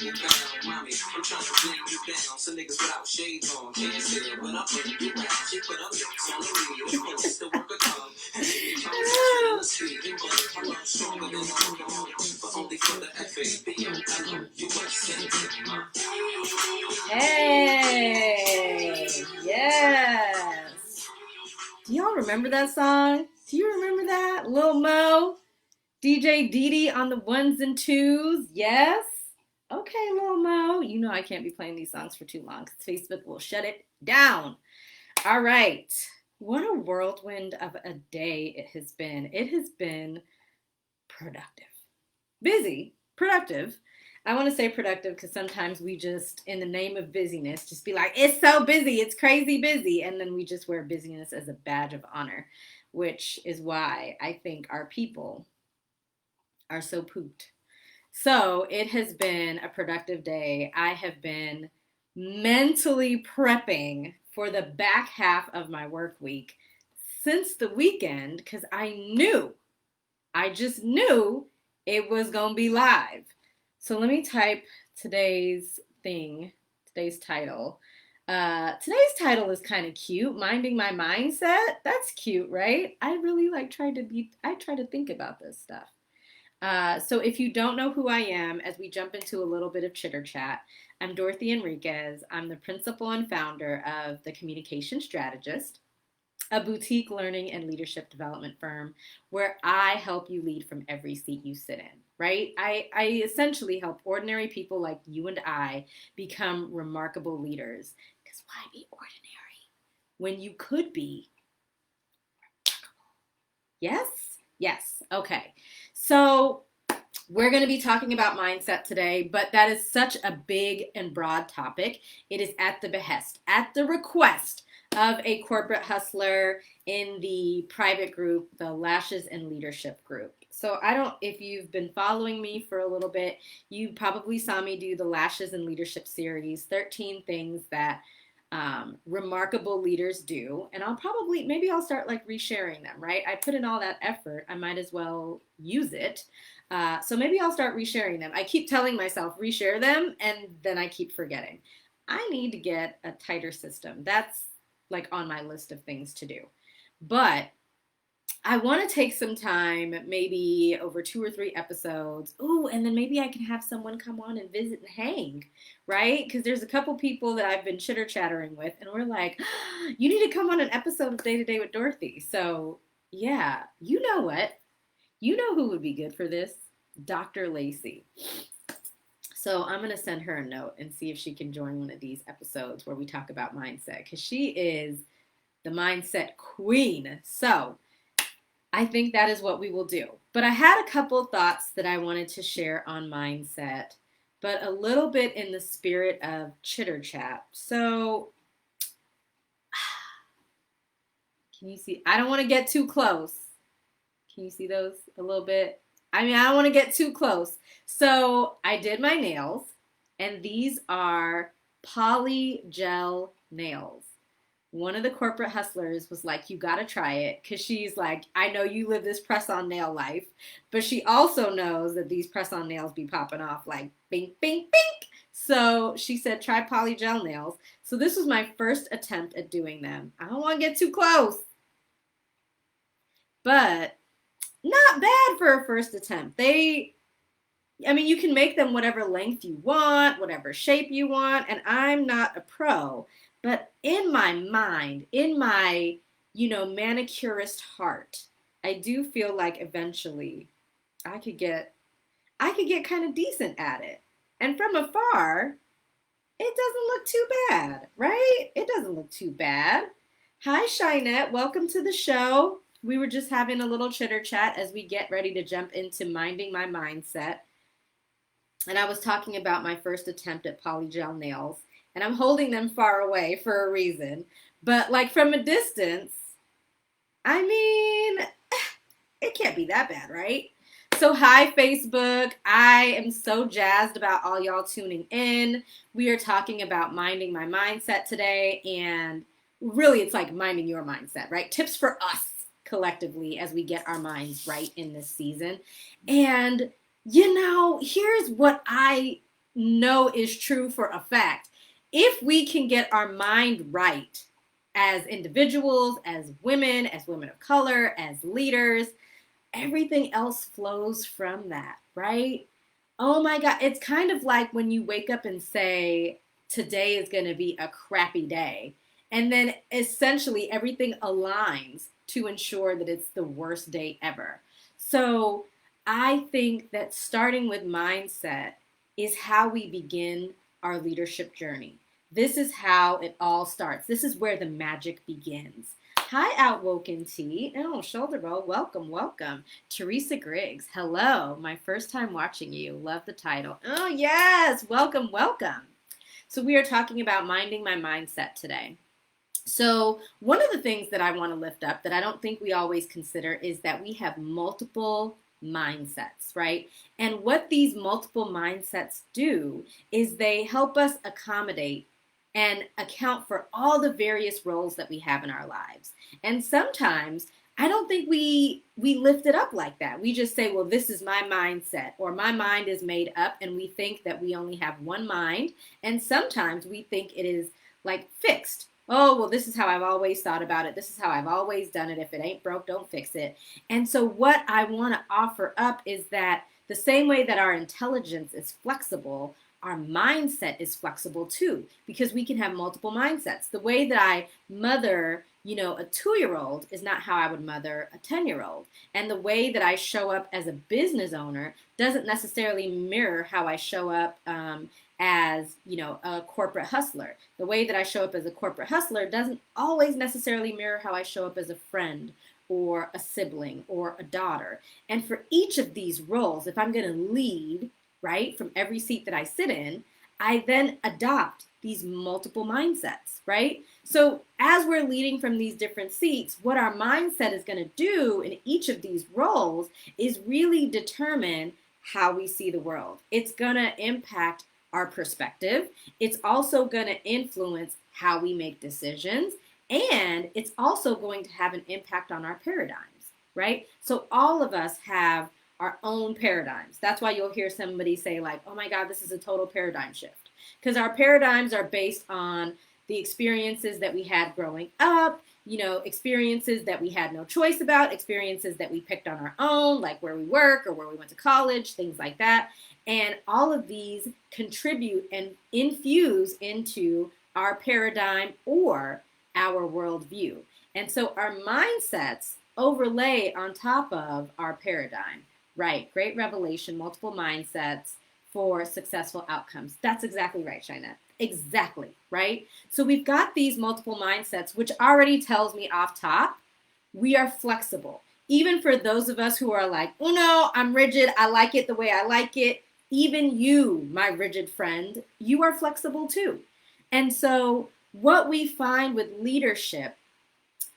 you down, mommy. I'm trying to bring you down. Some niggas without shades on can't see it when I'm putting you around. She put her lips on the wheel, it's the work of tongue. And she be trying to speak, but her love stronger than alcohol. But only for the FAB. I know you must sing to my. Hey, yes. Do y'all remember that song? Do you remember that? Lil Mo, DJ Dee on the ones and twos. Yes. Okay, Lil Mo. You know I can't be playing these songs for too long because Facebook will shut it down. All right. What a whirlwind of a day it has been. It has been productive. Busy, productive. I want to say productive because sometimes we just, in the name of busyness, just be like, it's so busy, it's crazy busy. And then we just wear busyness as a badge of honor, which is why I think our people are so pooped. So it has been a productive day. I have been mentally prepping for the back half of my work week since the weekend because I just knew it was going to be live. So let me type today's title. Today's title is kind of cute. Minding my mindset. That's cute, right? I really try to think about this stuff. So if you don't know who I am, as we jump into a little bit of chitter chat, I'm Dorothy Enriquez. I'm the principal and founder of The Communication Strategist, a boutique learning and leadership development firm where I help you lead from every seat you sit in, right? I essentially help ordinary people like you and I become remarkable leaders. Because why be ordinary when you could be remarkable? Yes? Yes. Okay. So we're going to be talking about mindset today, but that is such a big and broad topic. It is at the behest, at the request of a corporate hustler in the private group, the Lashes and Leadership group. So if you've been following me for a little bit, you probably saw me do the Lashes and Leadership series, 13 things that remarkable leaders do. And maybe I'll start resharing them, right? I put in all that effort. I might as well use it. So maybe I'll start resharing them. I keep telling myself reshare them, and then I keep forgetting. I need to get a tighter system. That's on my list of things to do. But I want to take some time, maybe over 2 or 3 episodes. Ooh, and then maybe I can have someone come on and visit and hang, right? Because there's a couple people that I've been chitter-chattering with, and we're like, oh, you need to come on an episode of Day to Day with Dorothy. So, yeah, you know what? You know who would be good for this? Dr. Lacey. So I'm going to send her a note and see if she can join one of these episodes where we talk about mindset, because she is the mindset queen. So I think that is what we will do. But I had a couple thoughts that I wanted to share on mindset, but a little bit in the spirit of chitter chat. So can you see? I don't want to get too close. Can you see those a little bit? I don't want to get too close. So I did my nails, and these are poly gel nails. One of the corporate hustlers was like, you got to try it, because she's like, I know you live this press-on nail life, but she also knows that these press-on nails be popping off like bink, bink, bink. So she said, try poly gel nails. So this was my first attempt at doing them. I don't want to get too close, but not bad for a first attempt. You can make them whatever length you want, whatever shape you want, and I'm not a pro, but in my mind, in my, manicurist heart, I do feel like eventually I could get kind of decent at it. And from afar, it doesn't look too bad, right? It doesn't look too bad. Hi, Shinette. Welcome to the show. We were just having a little chitter chat as we get ready to jump into minding my mindset. And I was talking about my first attempt at polygel nails. And I'm holding them far away for a reason. But from a distance, it can't be that bad, right? So hi, Facebook. I am so jazzed about all y'all tuning in. We are talking about minding my mindset today. And really, it's like minding your mindset, right? Tips for us collectively as we get our minds right in this season. And, here's what I know is true for a fact. If we can get our mind right as individuals, as women of color, as leaders, everything else flows from that, right? Oh my God. It's kind of like when you wake up and say, today is going to be a crappy day. And then essentially everything aligns to ensure that it's the worst day ever. So I think that starting with mindset is how we begin our leadership journey. This is how it all starts. This is where the magic begins. Hi, Outwoken Tea. Oh, shoulder roll. Welcome, welcome. Teresa Griggs. Hello. My first time watching you. Love the title. Oh, yes. Welcome, welcome. So we are talking about minding my mindset today. So one of the things that I want to lift up that I don't think we always consider is that we have multiple mindsets, right? And what these multiple mindsets do is they help us accommodate and account for all the various roles that we have in our lives. And sometimes I don't think we lift it up like that. We just say, well, this is my mindset, or my mind is made up, and we think that we only have one mind. And sometimes we think it is like fixed. Oh, well, this is how I've always thought about it. This is how I've always done it. If it ain't broke, don't fix it. And so what I want to offer up is that the same way that our intelligence is flexible, our mindset is flexible too, because we can have multiple mindsets. The way that I mother, a 2-year-old is not how I would mother a 10-year-old. And the way that I show up as a business owner doesn't necessarily mirror how I show up as, a corporate hustler. The way that I show up as a corporate hustler doesn't always necessarily mirror how I show up as a friend or a sibling or a daughter. And for each of these roles, if I'm going to lead, right, from every seat that I sit in, I then adopt these multiple mindsets, right? So as we're leading from these different seats, what our mindset is going to do in each of these roles is really determine how we see the world. It's going to impact our perspective. It's also going to influence how we make decisions. And it's also going to have an impact on our paradigms, right? So all of us have our own paradigms. That's why you'll hear somebody say like, oh my God, this is a total paradigm shift. Because our paradigms are based on the experiences that we had growing up, experiences that we had no choice about, experiences that we picked on our own, like where we work or where we went to college, things like that. And all of these contribute and infuse into our paradigm or our worldview. And so our mindsets overlay on top of our paradigm. Right, great revelation, multiple mindsets for successful outcomes. That's exactly right, Shinette. Exactly, right? So we've got these multiple mindsets, which already tells me off top, we are flexible. Even for those of us who are like, oh no, I'm rigid, I like it the way I like it. Even you, my rigid friend, you are flexible too. And so what we find with leadership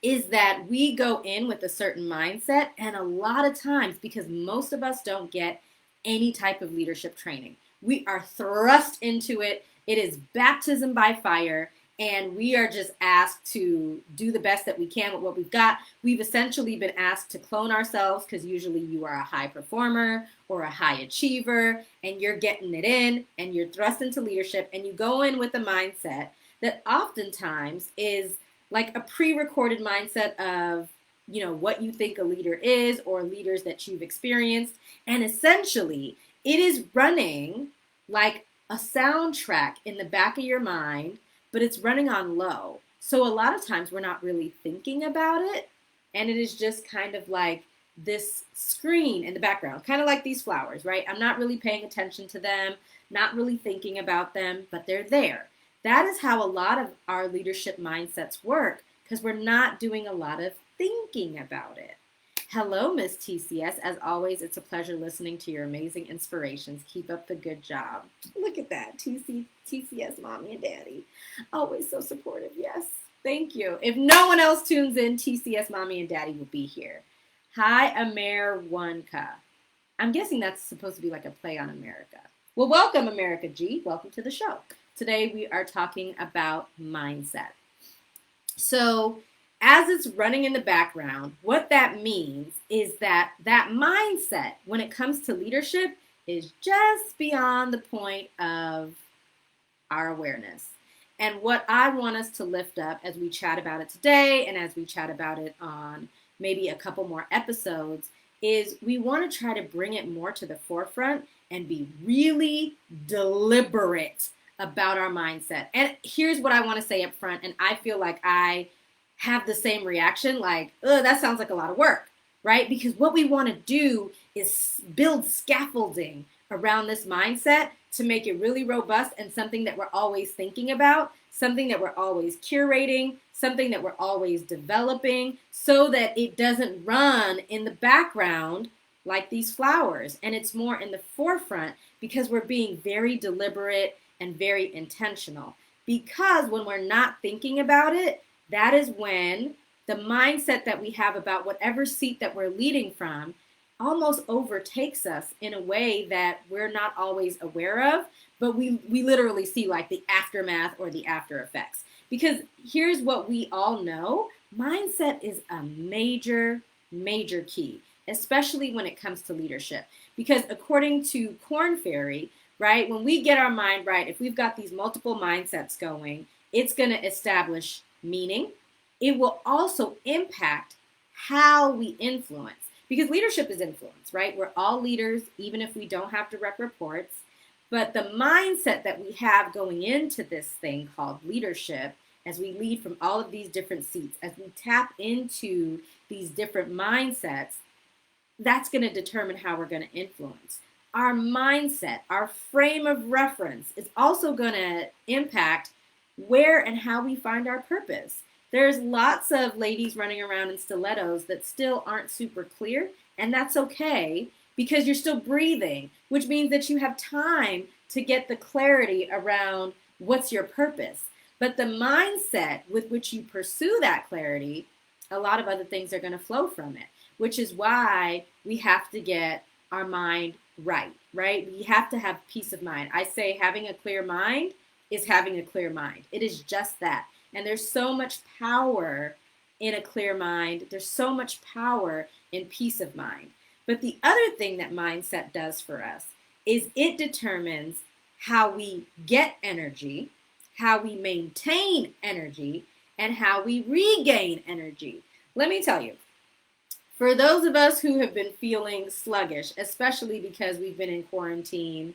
is that we go in with a certain mindset, and a lot of times, because most of us don't get any type of leadership training, we are thrust into it. It is baptism by fire, and we are just asked to do the best that we can with what we've got. We've essentially been asked to clone ourselves, because usually you are a high performer or a high achiever, and you're getting it in, and you're thrust into leadership, and you go in with a mindset that oftentimes is like a pre-recorded mindset of, what you think a leader is or leaders that you've experienced. And essentially, it is running like a soundtrack in the back of your mind, but it's running on low. So a lot of times we're not really thinking about it. And it is just kind of like this screen in the background, kind of like these flowers, right? I'm not really paying attention to them, not really thinking about them, but they're there. That is how a lot of our leadership mindsets work, because we're not doing a lot of thinking about it. Hello, Miss TCS. As always, it's a pleasure listening to your amazing inspirations. Keep up the good job. Look at that, TCS Mommy and Daddy. Always so supportive, yes. Thank you. If no one else tunes in, TCS Mommy and Daddy will be here. Hi, Amer Wanka. I'm guessing that's supposed to be like a play on America. Well, welcome, America G. Welcome to the show. Today we are talking about mindset. So as it's running in the background, what that means is that that mindset, when it comes to leadership, is just beyond the point of our awareness. And what I want us to lift up as we chat about it today and as we chat about it on maybe a couple more episodes is we want to try to bring it more to the forefront and be really deliberate about our mindset. And here's what I want to say up front, and I feel like I have the same reaction, like, that sounds like a lot of work, right? Because what we want to do is build scaffolding around this mindset to make it really robust and something that we're always thinking about, something that we're always curating, something that we're always developing so that it doesn't run in the background like these flowers. And it's more in the forefront because we're being very deliberate and very intentional. Because when we're not thinking about it, that is when the mindset that we have about whatever seat that we're leading from almost overtakes us in a way that we're not always aware of, but we literally see like the aftermath or the after effects. Because here's what we all know, mindset is a major, major key, especially when it comes to leadership. Because according to Korn Ferry, right, when we get our mind right, if we've got these multiple mindsets going, it's going to establish meaning. It will also impact how we influence. Because leadership is influence, right? We're all leaders, even if we don't have direct reports. But the mindset that we have going into this thing called leadership, as we lead from all of these different seats, as we tap into these different mindsets, that's going to determine how we're going to influence. Our mindset, our frame of reference is also going to impact where and how we find our purpose. There's lots of ladies running around in stilettos that still aren't super clear, and that's okay because you're still breathing, which means that you have time to get the clarity around what's your purpose. But the mindset with which you pursue that clarity, a lot of other things are going to flow from it, which is why we have to get our mind right? We have to have peace of mind. I say having a clear mind is having a clear mind. It is just that. And there's so much power in a clear mind. There's so much power in peace of mind. But the other thing that mindset does for us is it determines how we get energy, how we maintain energy, and how we regain energy. Let me tell you, for those of us who have been feeling sluggish, especially because we've been in quarantine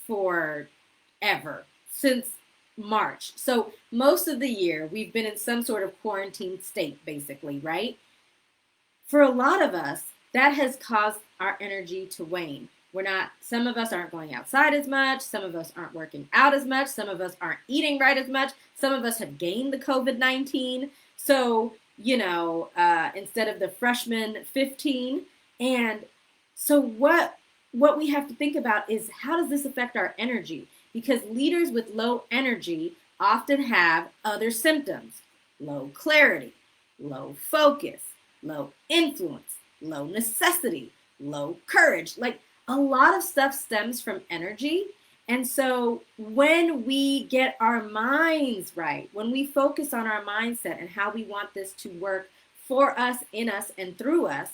forever, since March. So most of the year, we've been in some sort of quarantine state, basically, right? For a lot of us, that has caused our energy to wane. Some of us aren't going outside as much. Some of us aren't working out as much. Some of us aren't eating right as much. Some of us have gained the COVID-19. So, instead of the freshman 15. And so what we have to think about is how does this affect our energy? Because leaders with low energy often have other symptoms: low clarity, low focus, low influence, low necessity, low courage. Like a lot of stuff stems from energy. And so when we get our minds right, when we focus on our mindset and how we want this to work for us, in us, and through us,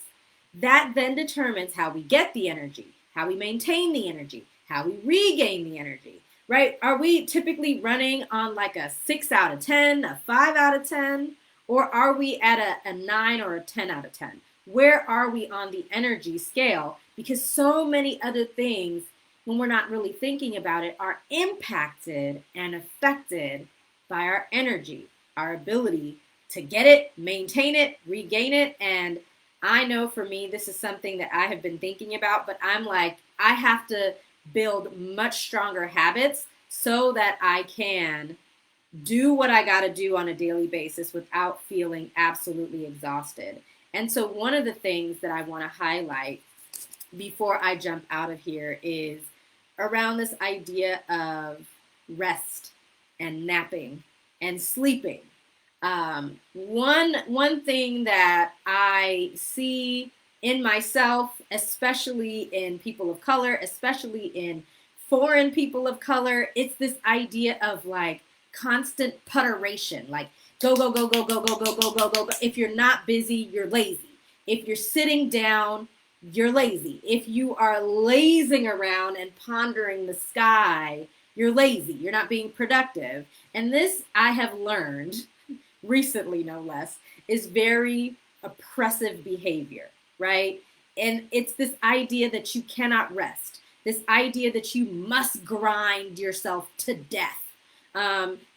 that then determines how we get the energy, how we maintain the energy, how we regain the energy. Right? Are we typically running on like a 6 out of 10, a 5 out of 10, or are we at a 9 or a 10 out of 10? Where are we on the energy scale? Because so many other things, when we're not really thinking about it, are impacted and affected by our energy, our ability to get it, maintain it, regain it. And I know for me, this is something that I have been thinking about, but I'm like, I have to build much stronger habits so that I can do what I got to do on a daily basis without feeling absolutely exhausted. And so one of the things that I want to highlight before I jump out of here is around this idea of rest and napping and sleeping. One thing that I see in myself, especially in people of color, especially in foreign people of color, it's this idea of like constant putteration, like go, go, go, go, go, go, go, go, go, go, go. If you're not busy, you're lazy. If you're sitting down, you're lazy. If you are lazing around and pondering the sky, you're lazy. You're not being productive. And this I have learned recently, no less, is very oppressive behavior, right? And it's this idea that you cannot rest, this idea that you must grind yourself to death,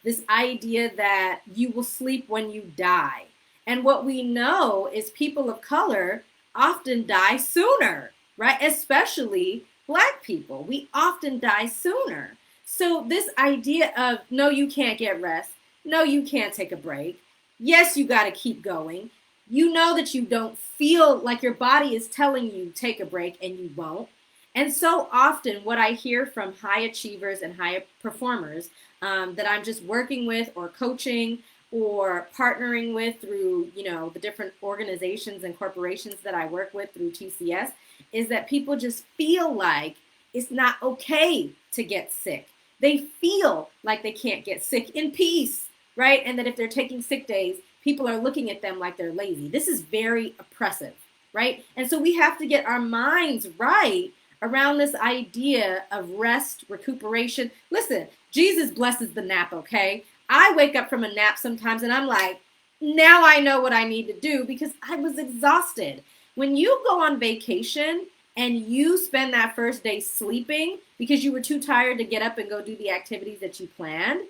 this idea that you will sleep when you die. And what we know is people of color often die sooner, right? Especially Black people. We often die sooner. So, this idea of no, you can't get rest, no, you can't take a break. Yes, you got to keep going. You know that you don't feel like your body is telling you take a break and you won't. And so often, what I hear from high achievers and high performers that I'm just working with or coaching or partnering with through, the different organizations and corporations that I work with through TCS is that people just feel like it's not okay to get sick. They feel like they can't get sick in peace, right? And that if they're taking sick days, people are looking at them like they're lazy. This is very oppressive, right? And so we have to get our minds right around this idea of rest, recuperation. Listen, Jesus blesses the nap, okay? I wake up from a nap sometimes and I'm like, now I know what I need to do because I was exhausted. When you go on vacation and you spend that first day sleeping because you were too tired to get up and go do the activities that you planned,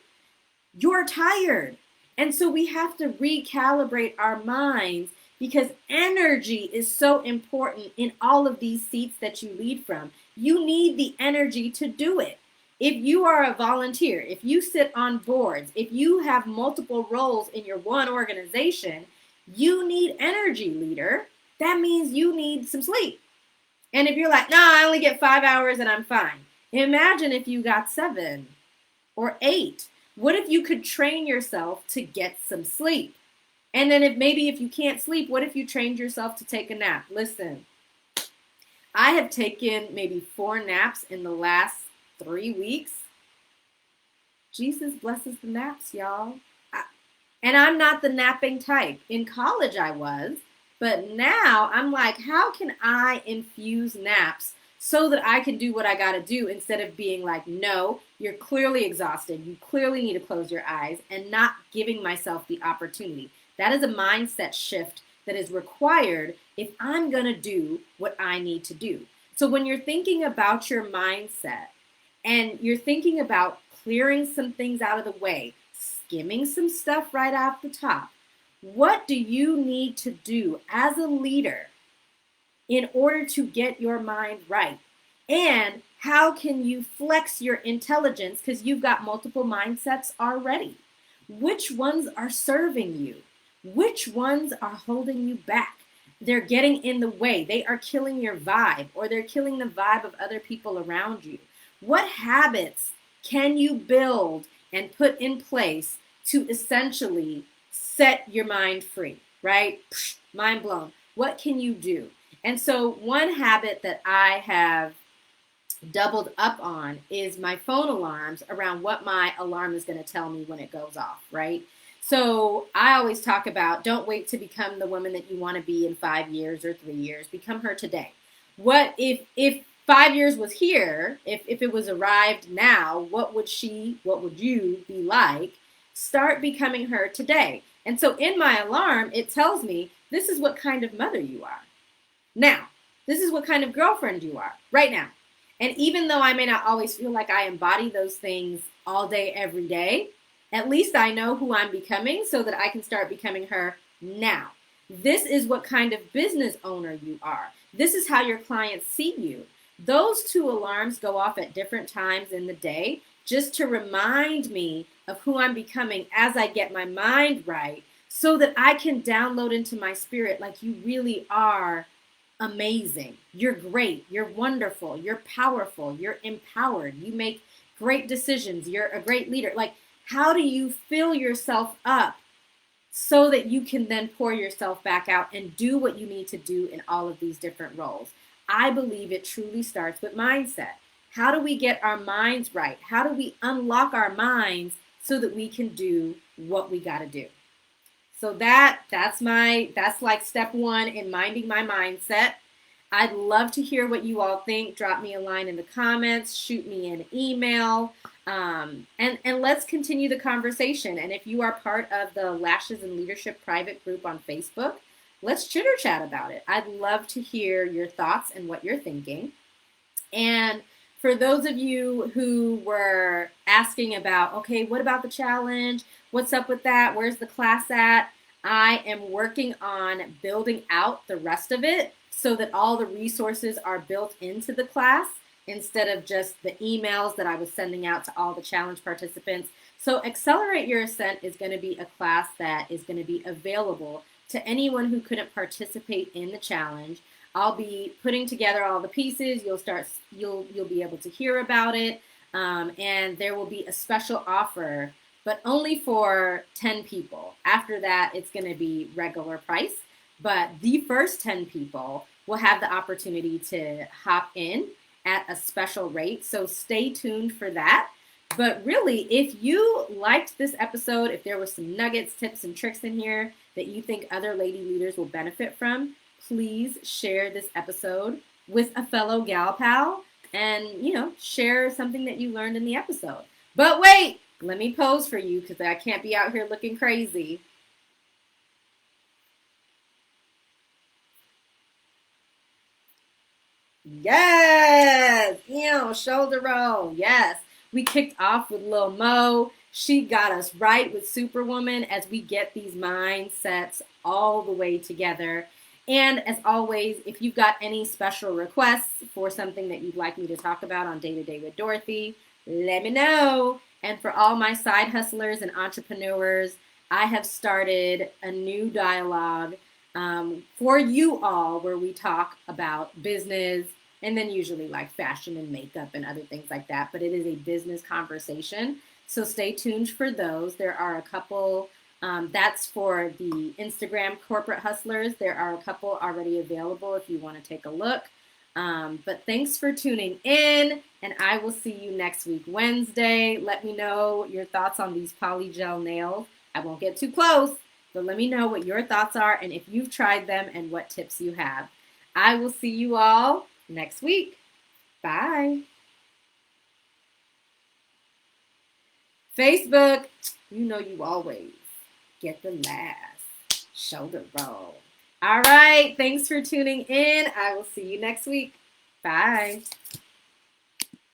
you're tired. And so we have to recalibrate our minds because energy is so important in all of these seats that you lead from. You need the energy to do it. If you are a volunteer, if you sit on boards, if you have multiple roles in your one organization, you need energy, leader. That means you need some sleep. And if you're like, no, I only get 5 hours and I'm fine. Imagine if you got 7 or 8. What if you could train yourself to get some sleep? And then if you can't sleep, what if you trained yourself to take a nap? Listen, I have taken maybe 4 naps in the last 3 weeks. Jesus blesses the naps, y'all. And I'm not the napping type. In college I was, but now I'm like, how can I infuse naps so that I can do what I got to do instead of being like, no, you're clearly exhausted. You clearly need to close your eyes and not giving myself the opportunity. That is a mindset shift that is required if I'm going to do what I need to do. So when you're thinking about your mindset and you're thinking about clearing some things out of the way, skimming some stuff right off the top, what do you need to do as a leader in order to get your mind right? And how can you flex your intelligence because you've got multiple mindsets already? Which ones are serving you? Which ones are holding you back? They're getting in the way. They are killing your vibe, or they're killing the vibe of other people around you. What habits can you build and put in place to essentially set your mind free, right? Mind blown. What can you do? And so one habit that I have doubled up on is my phone alarms around what my alarm is going to tell me when it goes off, right? So I always talk about don't wait to become the woman that you want to be in 5 years or 3 years. Become her today. What if 5 years was here, if it was arrived now, what would you be like? Start becoming her today. And so in my alarm, it tells me this is what kind of mother you are. Now, this is what kind of girlfriend you are right now. And even though I may not always feel like I embody those things all day, every day, at least I know who I'm becoming so that I can start becoming her now. This is what kind of business owner you are. This is how your clients see you. Those 2 alarms go off at different times in the day just to remind me of who I'm becoming as I get my mind right so that I can download into my spirit like you really are amazing. You're great. You're wonderful. You're powerful. You're empowered. You make great decisions. You're a great leader. Like, how do you fill yourself up so that you can then pour yourself back out and do what you need to do in all of these different roles? I believe it truly starts with mindset. How do we get our minds right? How do we unlock our minds so that we can do what we got to do? So that's like step 1 in minding my mindset. I'd love to hear what you all think. Drop me a line in the comments, shoot me an email, and let's continue the conversation. And if you are part of the Lashes and Leadership private group on Facebook, let's chitter chat about it. I'd love to hear your thoughts and what you're thinking. And for those of you who were asking about, okay, what about the challenge? What's up with that? Where's the class at? I am working on building out the rest of it so that all the resources are built into the class instead of just the emails that I was sending out to all the challenge participants. So Accelerate Your Ascent is going to be a class that is going to be available to anyone who couldn't participate in the challenge. I'll be putting together all the pieces. You'll be able to hear about it, and there will be a special offer, but only for 10 people. After that, it's going to be regular price, but the first 10 people will have the opportunity to hop in at a special rate. So stay tuned for that. But really, if you liked this episode, if there were some nuggets, tips, and tricks in here that you think other lady leaders will benefit from, please share this episode with a fellow gal pal and, share something that you learned in the episode. But wait, let me pose for you because I can't be out here looking crazy. Yes, shoulder roll. Yes, we kicked off with Lil Mo. She got us right with Superwoman as we get these mindsets all the way together. And as always, if you've got any special requests for something that you'd like me to talk about on Day to Day with Dorothy, let me know. And for all my side hustlers and entrepreneurs, I have started a new dialogue for you all where we talk about business and then usually like fashion and makeup and other things like that. But it is a business conversation. So stay tuned for those. There are a couple, that's for the Instagram corporate hustlers. There are a couple already available if you want to take a look. But thanks for tuning in, and I will see you next week, Wednesday. Let me know your thoughts on these polygel nails. I won't get too close, but let me know what your thoughts are and if you've tried them and what tips you have. I will see you all next week. Bye. Facebook, you always get the last shoulder roll. All right. Thanks for tuning in. I will see you next week. Bye.